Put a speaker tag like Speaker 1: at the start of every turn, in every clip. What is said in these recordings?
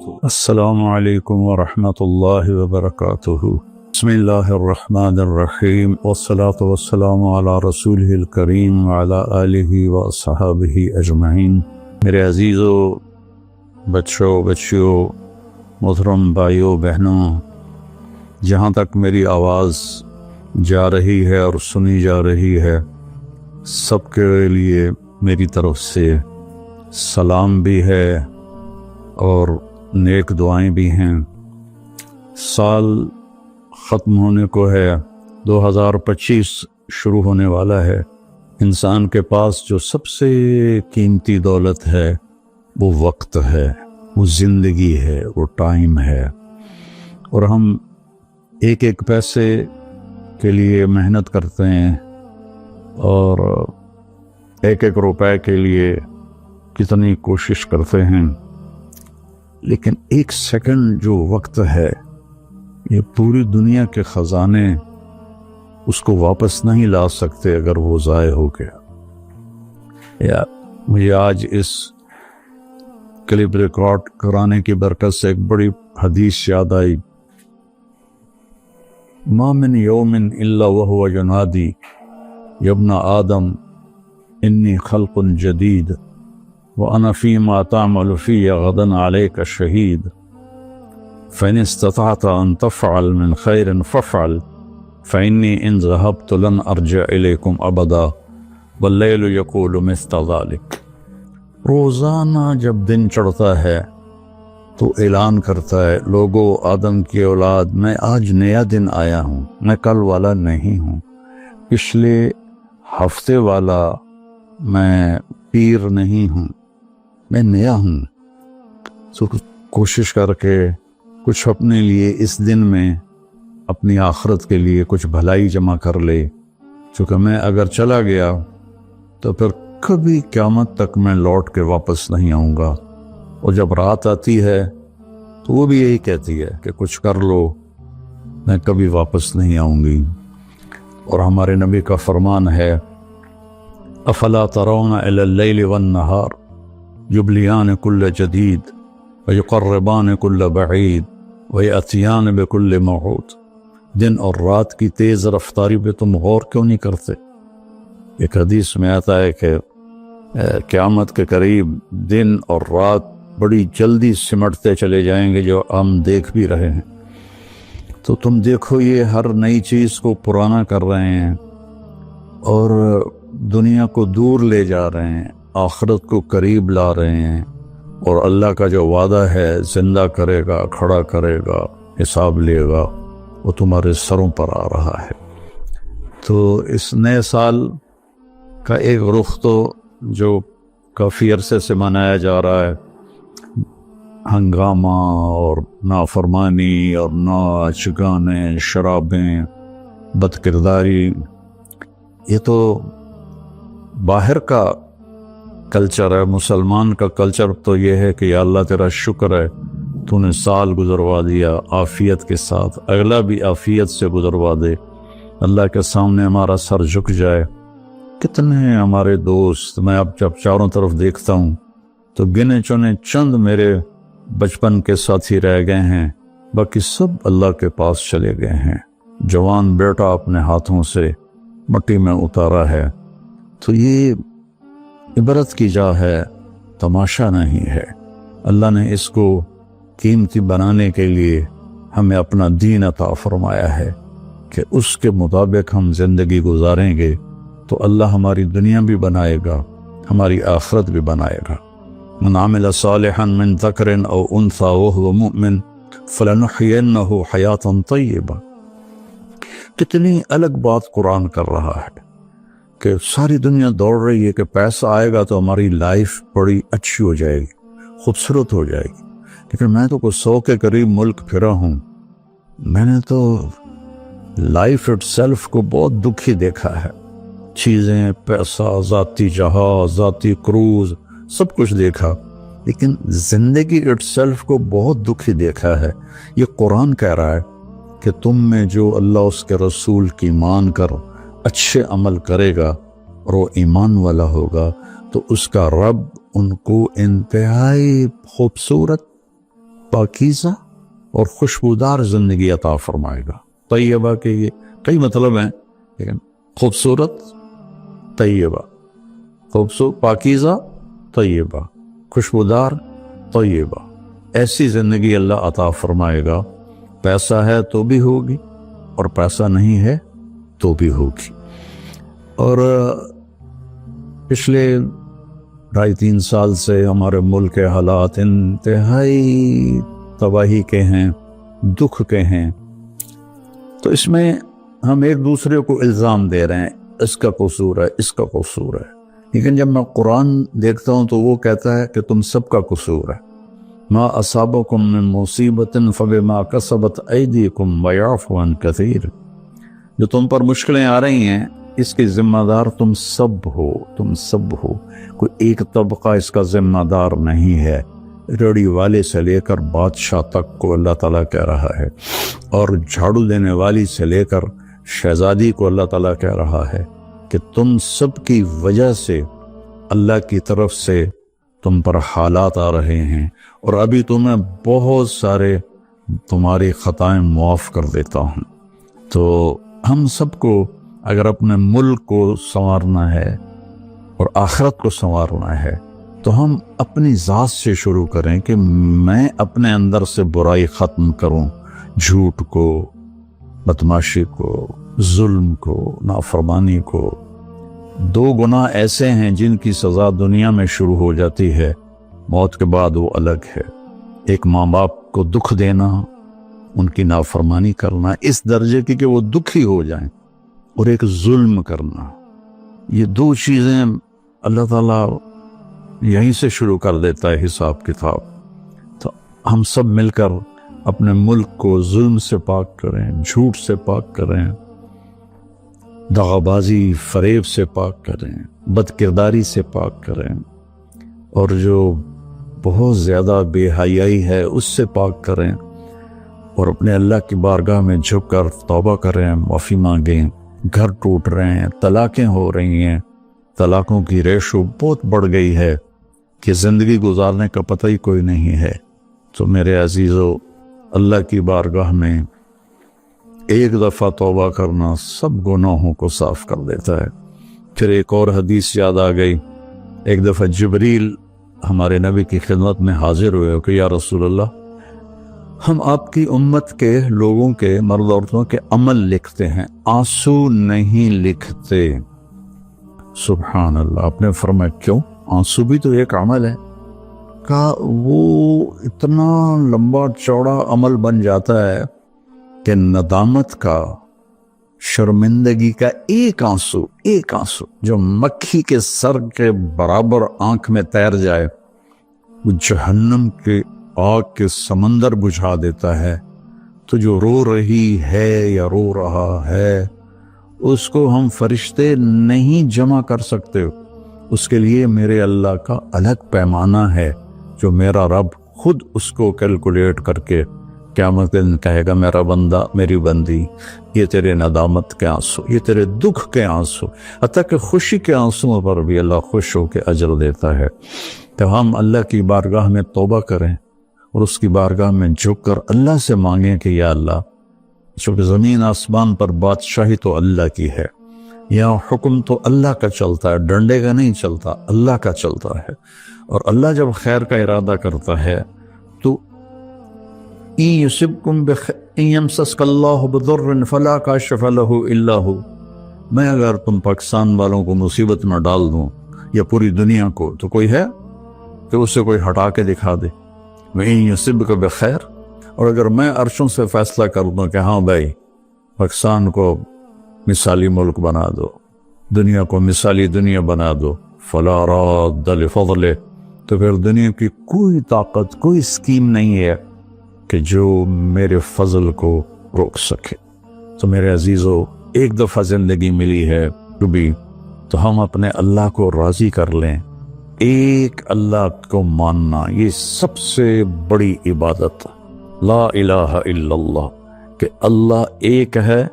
Speaker 1: السلام علیکم ورحمۃ اللہ وبرکاتہ۔ بسم اللہ الرحمن الرحیم، والصلاة والسلام علی رسولہ الکریم وعلی آلہ واصحابہ اجمعین۔ میرے عزیزو، بچوں، بچیوں، محترم بھائیوں، بہنوں، جہاں تک میری آواز جا رہی ہے اور سنی جا رہی ہے، سب کے لیے میری طرف سے سلام بھی ہے اور نیک دعائیں بھی ہیں۔ سال ختم ہونے کو ہے، 2025 شروع ہونے والا ہے۔ انسان کے پاس جو سب سے قیمتی دولت ہے وہ وقت ہے، وہ زندگی ہے، وہ ٹائم ہے، اور ہم ایک ایک پیسے کے لیے محنت کرتے ہیں اور ایک ایک روپے کے لیے کتنی کوشش کرتے ہیں، لیکن ایک سیکنڈ جو وقت ہے، یہ پوری دنیا کے خزانے اس کو واپس نہیں لا سکتے اگر وہ ضائع ہو گیا۔ مجھے آج اس کلپ ریکارڈ کرانے کی برکت سے ایک بڑی حدیث یاد آئی۔ ما من یوم الا وهو ینادی یا ابن آدم انی خلق جدید وَأَنَا فِي مَا تَعْمَلُ فِيَّ غَدًا عَلَيْكَ شَهِيدٌ فَإِنِ اسْتَطَعْتَ أَن تَفْعَلَ مِنْ خَيْرٍ فَافْعَلْ فَإِنِّي إِنْ ذَهَبْتُ لَنْ أَرْجِعَ إِلَيْكُمْ أَبَدًا وَاللَّيْلُ يَقُولُ مِثْلَ ذَلِكَ۔ روزانہ جب دن چڑھتا ہے تو اعلان کرتا ہے، لوگو، آدم کی اولاد، میں آج نیا دن آیا ہوں، میں کل والا نہیں ہوں، پچھلے ہفتے والا میں پیر نہیں ہوں، میں نیا ہوں۔ تو کوشش کر کے کچھ اپنے لیے اس دن میں اپنی آخرت کے لیے کچھ بھلائی جمع کر لے، چونکہ میں اگر چلا گیا تو پھر کبھی قیامت تک میں لوٹ کے واپس نہیں آؤں گا۔ اور جب رات آتی ہے تو وہ بھی یہی کہتی ہے کہ کچھ کر لو، میں کبھی واپس نہیں آؤں گی۔ اور ہمارے نبی کا فرمان ہے، افلا ترون الی اللیل والنہار یبلیان کل جدید ویقربان کل بعید ویأتیان بکل موعود۔ دن اور رات کی تیز رفتاری پہ تم غور کیوں نہیں کرتے؟ ایک حدیث میں آتا ہے کہ قیامت کے قریب دن اور رات بڑی جلدی سمٹتے چلے جائیں گے، جو ہم دیکھ بھی رہے ہیں۔ تو تم دیکھو، یہ ہر نئی چیز کو پرانا کر رہے ہیں اور دنیا کو دور لے جا رہے ہیں، آخرت کو قریب لا رہے ہیں، اور اللہ کا جو وعدہ ہے زندہ کرے گا، کھڑا کرے گا، حساب لے گا، وہ تمہارے سروں پر آ رہا ہے۔ تو اس نئے سال کا ایک رخ تو جو کافی عرصے سے منایا جا رہا ہے، ہنگامہ اور نافرمانی اور ناچ گانے، شرابیں، بد کرداری، یہ تو باہر کا کلچر ہے۔ مسلمان کا کلچر تو یہ ہے کہ یا اللہ تیرا شکر ہے تو نے سال گزروا دیا عافیت کے ساتھ، اگلا بھی عافیت سے گزروا دے، اللہ کے سامنے ہمارا سر جھک جائے۔ کتنے ہمارے دوست، میں اب جب چاروں طرف دیکھتا ہوں تو گنے چنے چند میرے بچپن کے ساتھی رہ گئے ہیں، باقی سب اللہ کے پاس چلے گئے ہیں۔ جوان بیٹا اپنے ہاتھوں سے مٹی میں اتارا ہے۔ تو یہ عبرت کی جا ہے، تماشا نہیں ہے۔ اللہ نے اس کو قیمتی بنانے کے لیے ہمیں اپنا دین عطا فرمایا ہے کہ اس کے مطابق ہم زندگی گزاریں گے تو اللہ ہماری دنیا بھی بنائے گا، ہماری آخرت بھی بنائے گا۔ من عمل صالحا من ذکر او انثى وهو مؤمن فلنحيينه حیاتا طیبہ۔ کتنی الگ بات قرآن کر رہا ہے کہ ساری دنیا دوڑ رہی ہے کہ پیسہ آئے گا تو ہماری لائف بڑی اچھی ہو جائے گی، خوبصورت ہو جائے گی، لیکن میں تو کوئی 100 کے قریب ملک پھرا ہوں، میں نے تو لائف اٹ سیلف کو بہت دکھی دیکھا ہے۔ چیزیں، پیسہ، ذاتی جہاز، ذاتی کروز، سب کچھ دیکھا، لیکن زندگی اٹ سیلف کو بہت دکھی دیکھا ہے۔ یہ قرآن کہہ رہا ہے کہ تم میں جو اللہ اس کے رسول کی مان کر اچھے عمل کرے گا اور وہ ایمان والا ہوگا تو اس کا رب ان کو انتہائی خوبصورت پاکیزہ اور خوشبودار زندگی عطا فرمائے گا۔ طیبہ کے یہ کئی مطلب ہیں، لیکن خوبصورت، طیبہ، خوبصورت، پاکیزہ، طیبہ، خوشبودار، طیبہ، ایسی زندگی اللہ عطا فرمائے گا۔ پیسہ ہے تو بھی ہوگی اور پیسہ نہیں ہے تو بھی ہوگی۔ اور پچھلے 2.5-3 سال سے ہمارے ملک کے حالات انتہائی تباہی کے ہیں، دکھ کے ہیں، تو اس میں ہم ایک دوسرے کو الزام دے رہے ہیں، اس کا قصور ہے، اس کا قصور ہے، لیکن جب میں قرآن دیکھتا ہوں تو وہ کہتا ہے کہ تم سب کا قصور ہے۔ ما اصابکم من مصیبت فبما کسبت ایدیکم ویعفو عن کثیر، جو تم پر مشکلیں آ رہی ہیں اس کی ذمہ دار تم سب ہو، تم سب ہو، کوئی ایک طبقہ اس کا ذمہ دار نہیں ہے۔ ریڑھی والے سے لے کر بادشاہ تک کو اللہ تعالیٰ کہہ رہا ہے، اور جھاڑو دینے والی سے لے کر شہزادی کو اللہ تعالیٰ کہہ رہا ہے کہ تم سب کی وجہ سے اللہ کی طرف سے تم پر حالات آ رہے ہیں، اور ابھی تمہیں بہت سارے تمہاری خطائیں معاف کر دیتا ہوں۔ تو ہم سب کو اگر اپنے ملک کو سنوارنا ہے اور آخرت کو سنوارنا ہے تو ہم اپنی ذات سے شروع کریں کہ میں اپنے اندر سے برائی ختم کروں، جھوٹ کو، بدماشی کو، ظلم کو، نافرمانی کو۔ 2 گناہ ایسے ہیں جن کی سزا دنیا میں شروع ہو جاتی ہے، موت کے بعد وہ الگ ہے۔ ایک ماں باپ کو دکھ دینا، ان کی نافرمانی کرنا اس درجے کی کہ وہ دکھی ہو جائیں، اور ایک ظلم کرنا، یہ 2 چیزیں اللہ تعالیٰ یہیں سے شروع کر دیتا ہے حساب کتاب۔ تو ہم سب مل کر اپنے ملک کو ظلم سے پاک کریں، جھوٹ سے پاک کریں، دغابازی، فریب سے پاک کریں، بد کرداری سے پاک کریں، اور جو بہت زیادہ بے حیائی ہے اس سے پاک کریں، اور اپنے اللہ کی بارگاہ میں جھک کر توبہ کریں، معافی مانگیں۔ گھر ٹوٹ رہے ہیں، طلاقیں ہو رہی ہیں، طلاقوں کی ریشو بہت بڑھ گئی ہے کہ زندگی گزارنے کا پتہ ہی کوئی نہیں ہے۔ تو میرے عزیزو، اللہ کی بارگاہ میں ایک دفعہ توبہ کرنا سب گناہوں کو صاف کر دیتا ہے۔ پھر ایک اور حدیث یاد آ گئی، ایک دفعہ جبریل ہمارے نبی کی خدمت میں حاضر ہوئے کہ یا رسول اللہ، ہم آپ کی امت کے لوگوں کے، مرد عورتوں کے عمل لکھتے ہیں، آنسو نہیں لکھتے۔ سبحان اللہ۔ آپ نے فرمایا کیوں؟ آنسو بھی تو ایک عمل ہے۔ کہا وہ اتنا لمبا چوڑا عمل بن جاتا ہے کہ ندامت کا، شرمندگی کا ایک آنسو جو مکھی کے سر کے برابر آنکھ میں تیر جائے، وہ جہنم کے آگ کے سمندر بجھا دیتا ہے۔ تو جو رو رہی ہے یا رو رہا ہے، اس کو ہم فرشتے نہیں جمع کر سکتے۔ اس کے لیے میرے اللہ کا الگ پیمانہ ہے جو میرا رب خود اس کو کیلکولیٹ کر کے قیامت کے دن کہے گا، میرا بندہ، میری بندی، یہ تیرے ندامت کے آنسو، یہ تیرے دکھ کے آنسو، حتیٰ کہ خوشی کے آنسوں پر بھی اللہ خوش ہو کے اجر دیتا ہے۔ تو ہم اللہ کی بارگاہ میں توبہ کریں اور اس کی بارگاہ میں جھک کر اللہ سے مانگیں کہ یا اللہ، چونکہ زمین آسمان پر بادشاہی تو اللہ کی ہے، یہاں حکم تو اللہ کا چلتا ہے، ڈنڈے کا نہیں چلتا، اللہ کا چلتا ہے، اور اللہ جب خیر کا ارادہ کرتا ہے تو يَمْسَسْكَ اللَّهُ بِضُرٍّ فَلَا كَاشِفَ لَهُ إِلَّا هُوَ، میں اگر تم پاکستان والوں کو مصیبت میں ڈال دوں یا پوری دنیا کو، تو کوئی ہے کہ اسے کوئی ہٹا کے دکھا دے؟ وَإِن يُصِبْكَ بِخَيْرٍ، اور اگر میں عرشوں سے فیصلہ کر دوں کہ ہاں بھائی پاکستان کو مثالی ملک بنا دو، دنیا کو مثالی دنیا بنا دو، فَلَا رَادَّ لِفَضْلِهِ، تو پھر دنیا کی کوئی طاقت، کوئی اسکیم نہیں ہے کہ جو میرے فضل کو روک سکے۔ تو میرے عزیزو، ایک دفعہ زندگی ملی ہے کبھی، تو ہم اپنے اللہ کو راضی کر لیں۔ ایک اللہ کو ماننا، یہ سب سے بڑی عبادت، لا الہ الا اللہ، کہ اللہ ایک ہے،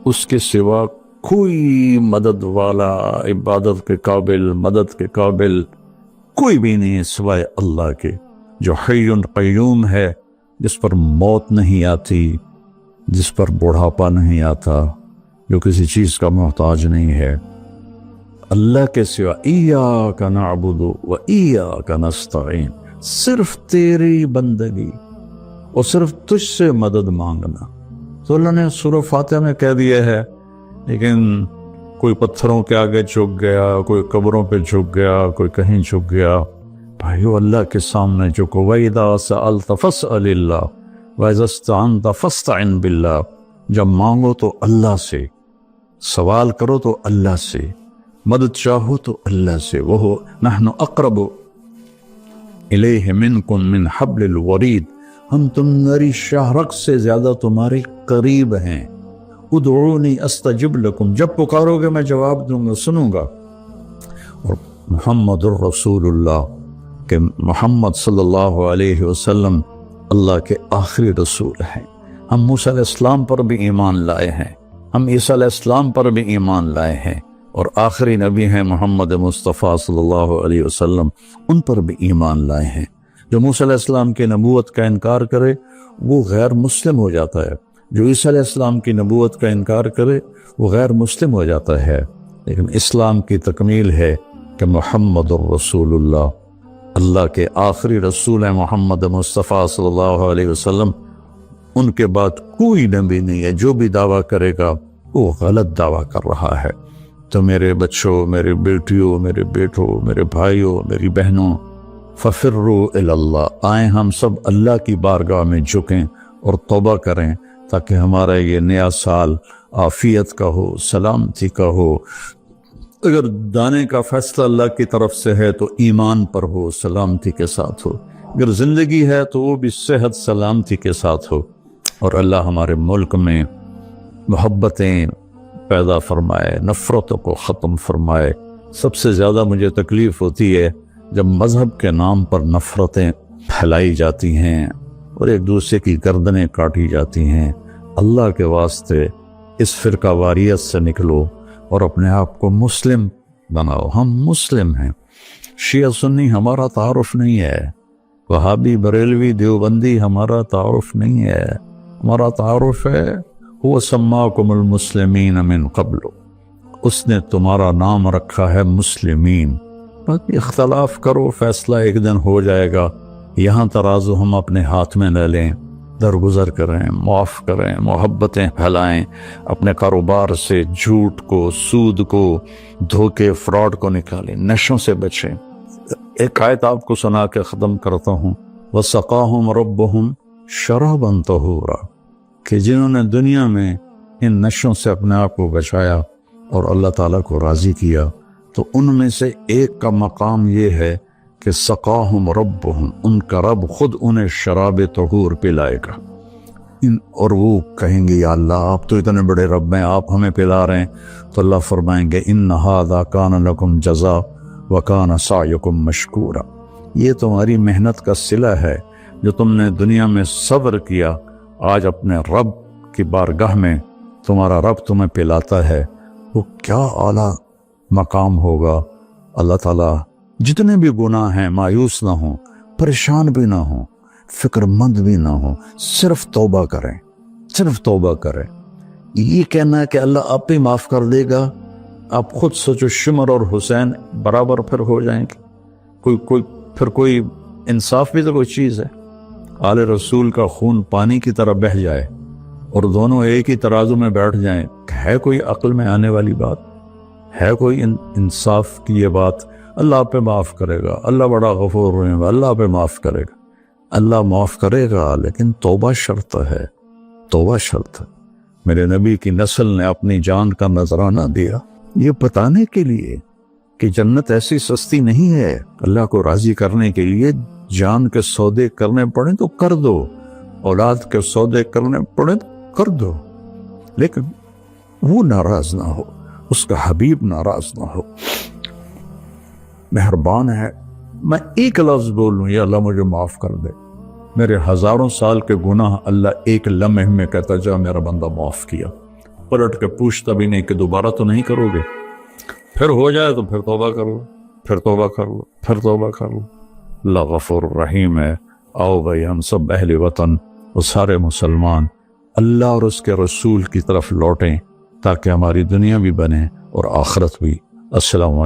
Speaker 1: اس کے سوا کوئی مدد والا، عبادت کے قابل، مدد کے قابل کوئی بھی نہیں ہے سوائے اللہ کے۔ جو حی قیوم ہے، جس پر موت نہیں آتی، جس پر بڑھاپا نہیں آتا، جو کسی چیز کا محتاج نہیں ہے۔ اللہ کے سوا ایاک نعبد و ایاک نستعین، صرف تیری بندگی اور صرف تجھ سے مدد مانگنا۔ تو اللہ نے سورہ فاتحہ میں کہہ دیا ہے، لیکن کوئی پتھروں کے آگے جھک گیا، کوئی قبروں پہ جھک گیا، کوئی کہیں جھک گیا۔ بھائیو، اللہ کے سامنے جھکو۔ وَإِذَا سَأَلْتَ فَاسْأَلِ اللَّهَ وَإِذَا اسْتَعَنْتَ فَاسْتَعِنْ بِاللَّهِ۔ جب مانگو تو اللہ سے، سوال کرو تو اللہ سے، مدد چاہو تو اللہ سے۔ وہو نحن اقرب الیہ منکم من حبل الورید، ہم تمہاری شاہرگ سے زیادہ تمہارے قریب ہیں۔ ادعونی استجب لکم، جب پکارو گے میں جواب دوں گا، سنوں گا۔ اور محمد الرسول اللہ، کہ محمد صلی اللہ علیہ وسلم اللہ کے آخری رسول ہیں۔ ہم موسیٰ علیہ السلام پر بھی ایمان لائے ہیں، ہم عیسیٰ علیہ السلام پر بھی ایمان لائے ہیں، اور آخری نبی ہیں محمد مصطفیٰ صلی اللہ علیہ وسلم، ان پر بھی ایمان لائے ہیں۔ جو موسیٰ علیہ السلام کی نبوت کا انکار کرے وہ غیر مسلم ہو جاتا ہے، جو عیسیٰ علیہ السلام کی نبوت کا انکار کرے وہ غیر مسلم ہو جاتا ہے۔ لیکن اسلام کی تکمیل ہے کہ محمد الرسول اللہ، اللہ کے آخری رسول ہیں محمد مصطفیٰ صلی اللہ علیہ وسلم، ان کے بعد کوئی نبی نہیں ہے۔ جو بھی دعویٰ کرے گا وہ غلط دعویٰ کر رہا ہے۔ تو میرے بچوں، میرے بیٹیوں، میرے بیٹوں، میرے بھائیوں، میری بہنوں، ففروا الی اللہ، آئیں ہم سب اللہ کی بارگاہ میں جھکیں اور توبہ کریں، تاکہ ہمارا یہ نیا سال عافیت کا ہو، سلامتی کا ہو۔ اگر دانے کا فیصلہ اللہ کی طرف سے ہے تو ایمان پر ہو، سلامتی کے ساتھ ہو۔ اگر زندگی ہے تو وہ بھی صحت سلامتی کے ساتھ ہو، اور اللہ ہمارے ملک میں محبتیں پیدا فرمائے، نفرتوں کو ختم فرمائے۔ سب سے زیادہ مجھے تکلیف ہوتی ہے جب مذہب کے نام پر نفرتیں پھیلائی جاتی ہیں اور ایک دوسرے کی گردنیں کاٹی جاتی ہیں۔ اللہ کے واسطے اس فرقہ واریت سے نکلو اور اپنے آپ کو مسلم بناؤ۔ ہم مسلم ہیں، شیعہ سنی ہمارا تعارف نہیں ہے، وہابی بریلوی دیوبندی ہمارا تعارف نہیں ہے۔ ہمارا تعارف ہے هو سماکم المسلمین من قبل، اس نے تمہارا نام رکھا ہے مسلمین۔ باقی اختلاف کرو، فیصلہ ایک دن ہو جائے گا۔ یہاں ترازو ہم اپنے ہاتھ میں لے لیں، درگزر کریں، معاف کریں، محبتیں پھیلائیں، اپنے کاروبار سے جھوٹ کو، سود کو، دھوکے، فراڈ کو نکالیں، نشوں سے بچیں۔ ایک آیت آپ کو سنا کے ختم کرتا ہوں، وَسَقَاهُمْ رَبُّهُمْ شَرَابًا طَهُورًا، کہ جنہوں نے دنیا میں ان نشوں سے اپنے آپ کو بچایا اور اللہ تعالیٰ کو راضی کیا، تو ان میں سے ایک کا مقام یہ ہے کہ سقاہم ربہم، ان کا رب خود انہیں شراب طہور پلائے گا۔ اور وہ کہیں گے یا اللہ آپ تو اتنے بڑے رب ہیں، آپ ہمیں پلا رہے ہیں، تو اللہ فرمائیں گے ان ھذا کان لکم جزاء وکان سعیکم مشکورا، یہ تمہاری محنت کا صلہ ہے، جو تم نے دنیا میں صبر کیا، آج اپنے رب کی بارگاہ میں تمہارا رب تمہیں پلاتا ہے۔ وہ کیا اعلیٰ مقام ہوگا۔ اللہ تعالیٰ جتنے بھی گناہ ہیں مایوس نہ ہوں، پریشان بھی نہ ہوں، فکر مند بھی نہ ہوں، صرف توبہ کریں، صرف توبہ کریں۔ یہ کہنا ہے کہ اللہ آپ ہی معاف کر دے گا، آپ خود سوچو شمر اور حسین برابر پھر ہو جائیں گے؟ کوئی انصاف بھی تو کوئی چیز ہے۔ آل رسول کا خون پانی کی طرح بہہ جائے اور دونوں ایک ہی ترازو میں بیٹھ جائیں، ہے کوئی عقل میں آنے والی بات؟ ہے کوئی انصاف کی یہ بات؟ اللہ آپ پہ معاف کرے گا، اللہ بڑا غفور رحیم، اللہ پہ معاف کرے گا، اللہ معاف کرے گا، لیکن توبہ شرط ہے، توبہ شرط ہے۔ میرے نبی کی نسل نے اپنی جان کا نذرانہ دیا یہ بتانے کے لیے کہ جنت ایسی سستی نہیں ہے۔ اللہ کو راضی کرنے کے لیے جان کے سودے کرنے پڑیں تو کر دو، اولاد کے سودے کرنے پڑیں تو کر دو، لیکن وہ ناراض نہ ہو، اس کا حبیب ناراض نہ ہو۔ مہربان ہے، میں ایک لفظ بولوں یا اللہ مجھے معاف کر دے، میرے ہزاروں سال کے گناہ اللہ ایک لمحے میں کہتا جا میرا بندہ معاف کیا، پلٹ کے پوچھتا بھی نہیں کہ دوبارہ تو نہیں کرو گے، پھر ہو جائے تو پھر توبہ کر لو، پھر توبہ کر لو، پھر توبہ کر لو۔ اللہ غفور رحیم ہے، آؤ بھائی ہم سب اہل وطن اور سارے مسلمان اللہ اور اس کے رسول کی طرف لوٹیں تاکہ ہماری دنیا بھی بنے اور آخرت بھی۔ السلام علیکم۔